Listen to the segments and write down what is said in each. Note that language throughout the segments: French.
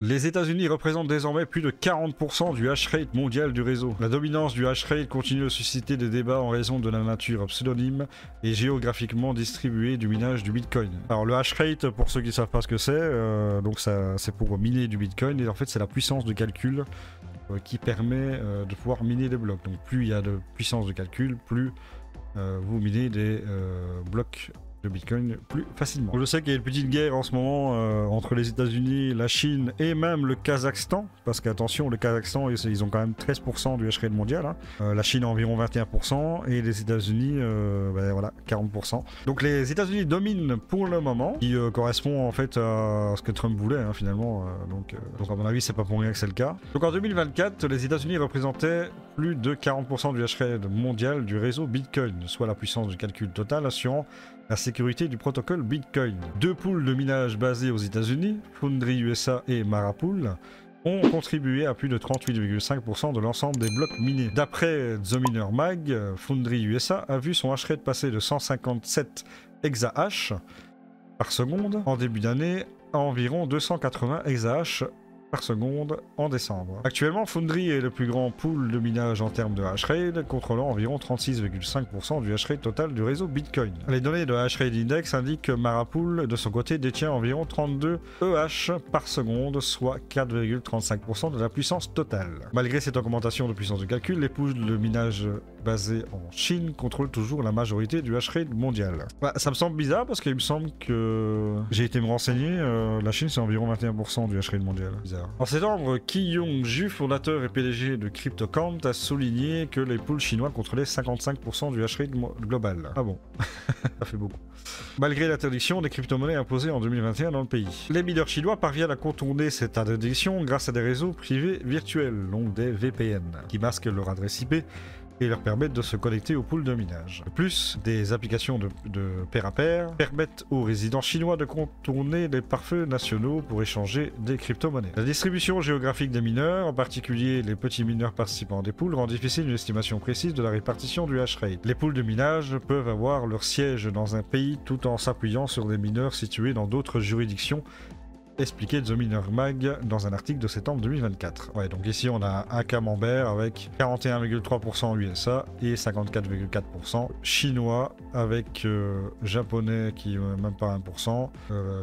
Les États-Unis représentent désormais plus de 40% du hash rate mondial du réseau. La dominance du hash rate continue de susciter des débats en raison de la nature pseudonyme et géographiquement distribuée du minage du Bitcoin. Alors le hash rate, pour ceux qui ne savent pas ce que c'est, donc c'est pour miner du Bitcoin et en fait c'est la puissance de calcul qui permet de pouvoir miner des blocs. Donc plus il y a de puissance de calcul, plus vous minez des blocs de Bitcoin plus facilement. Je sais qu'il y a une petite guerre en ce moment entre les États-Unis, la Chine et même le Kazakhstan, parce qu'attention, le Kazakhstan, ils ont quand même 13% du hash rate mondial, hein. La Chine a environ 21% et les États-Unis, ben voilà, 40%. Donc les États-Unis dominent pour le moment, qui correspond en fait à ce que Trump voulait, hein, finalement. Donc à mon avis, c'est pas pour rien que c'est le cas. Donc en 2024, les États-Unis représentaient plus de 40% du hash rate mondial du réseau Bitcoin, soit la puissance du calcul total assurant la sécurité du protocole Bitcoin. Deux pools de minage basés aux États-Unis, Foundry USA et Marapool, ont contribué à plus de 38,5% de l'ensemble des blocs minés. D'après The Miner Mag, Foundry USA a vu son hash rate passer de 157 exahash par seconde en début d'année à environ 280 exahash par seconde en décembre. Actuellement, Foundry est le plus grand pool de minage en termes de hash rate, contrôlant environ 36,5% du hash rate total du réseau Bitcoin. Les données de hash rate index indiquent que Marapool, de son côté, détient environ 32 EH par seconde, soit 4,35% de la puissance totale. Malgré cette augmentation de puissance de calcul, les pools de minage basés en Chine contrôlent toujours la majorité du hash rate mondial. Bah, ça me semble bizarre parce qu'il me semble que j'ai été me renseigner, la Chine c'est environ 21% du hash rate mondial. Bizarre. En septembre, Ki-Young-ju, fondateur et PDG de CryptoCount, a souligné que les pools chinois contrôlaient 55% du hash rate global. Ah bon, ça fait beaucoup. Malgré l'interdiction des crypto-monnaies imposées en 2021 dans le pays. Les mineurs chinois parviennent à contourner cette interdiction grâce à des réseaux privés virtuels, donc des VPN, qui masquent leur adresse IP et leur permettent de se connecter au pool de minage. De plus, des applications de pair à pair permettent aux résidents chinois de contourner les pare-feux nationaux pour échanger des crypto-monnaies. La distribution géographique des mineurs, en particulier les petits mineurs participant à des pools, rend difficile une estimation précise de la répartition du hash rate. Les pools de minage peuvent avoir leur siège dans un pays tout en s'appuyant sur des mineurs situés dans d'autres juridictions, expliqué The Miner Mag dans un article de septembre 2024. Ouais, donc ici on a un camembert avec 41,3% USA et 54,4% chinois, avec japonais qui même pas 1%,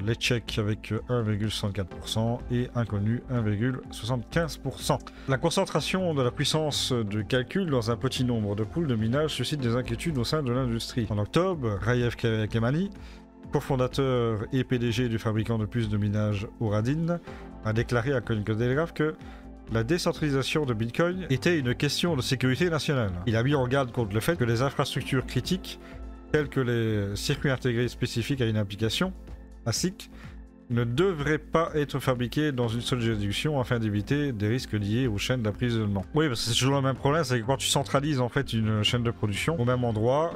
les tchèques avec 1,64% et inconnus 1,75%. La concentration de la puissance de calcul dans un petit nombre de pools de minage suscite des inquiétudes au sein de l'industrie. En octobre, Rayev Kemani, cofondateur et PDG du fabricant de puces de minage Auradine, a déclaré à Cointelegraph que la décentralisation de Bitcoin était une question de sécurité nationale. Il a mis en garde contre le fait que les infrastructures critiques, telles que les circuits intégrés spécifiques à une application, ASIC, ne devraient pas être fabriqués dans une seule juridiction afin d'éviter des risques liés aux chaînes d'approvisionnement. Oui, parce que c'est toujours le même problème, c'est que quand tu centralises en fait une chaîne de production au même endroit,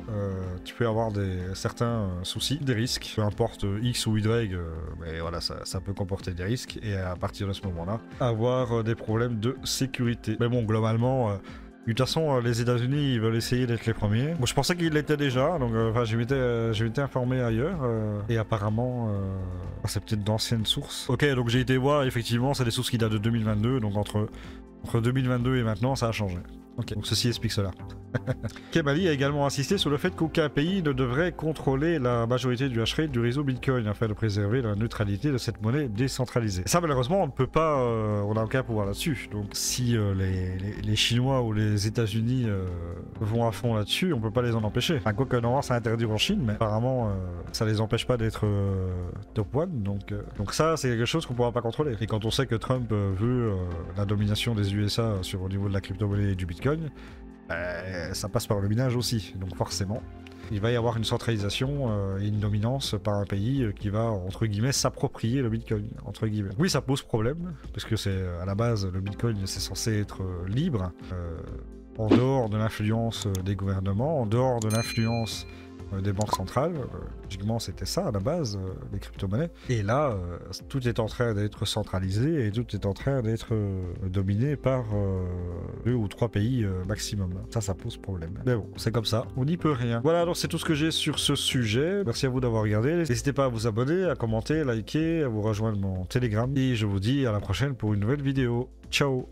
tu peux avoir certains soucis, des risques, peu importe X ou Y, mais voilà, ça peut comporter des risques et à partir de ce moment-là, avoir des problèmes de sécurité. Mais bon, globalement, de toute façon, les États-Unis, ils veulent essayer d'être les premiers. Bon, je pensais qu'ils l'étaient déjà, donc je m'étais informé ailleurs, et apparemment, c'est peut-être d'anciennes sources. Ok, donc j'ai été voir, effectivement, c'est des sources qui datent de 2022, donc entre 2022 et maintenant, ça a changé. Ok, donc ceci explique cela. Kemali a également insisté sur le fait qu'aucun pays ne devrait contrôler la majorité du hash rate du réseau Bitcoin afin de préserver la neutralité de cette monnaie décentralisée. Et ça, malheureusement, on ne peut pas, on n'a aucun pouvoir là-dessus. Donc si les Chinois ou les États-Unis vont à fond là-dessus, on ne peut pas les en empêcher. Enfin, quoique normalement, c'est interdit en Chine, mais apparemment, ça les empêche pas d'être top one. Donc ça, c'est quelque chose qu'on ne pourra pas contrôler. Et quand on sait que Trump veut la domination des USA au niveau de la crypto-monnaie et du Bitcoin, ça passe par le minage aussi, donc forcément il va y avoir une centralisation et une dominance par un pays qui va entre guillemets s'approprier le Bitcoin, entre guillemets. Oui, ça pose problème parce que c'est à la base le Bitcoin, c'est censé être libre, en dehors de l'influence des gouvernements, en dehors de l'influence des banques centrales. Logiquement, c'était ça à la base, les crypto-monnaies. Et là, tout est en train d'être centralisé et tout est en train d'être dominé par 2 ou 3 pays maximum. Ça pose problème. Mais bon, c'est comme ça, on n'y peut rien. Voilà, alors c'est tout ce que j'ai sur ce sujet. Merci à vous d'avoir regardé. N'hésitez pas à vous abonner, à commenter, liker, à vous rejoindre mon Telegram. Et je vous dis à la prochaine pour une nouvelle vidéo. Ciao!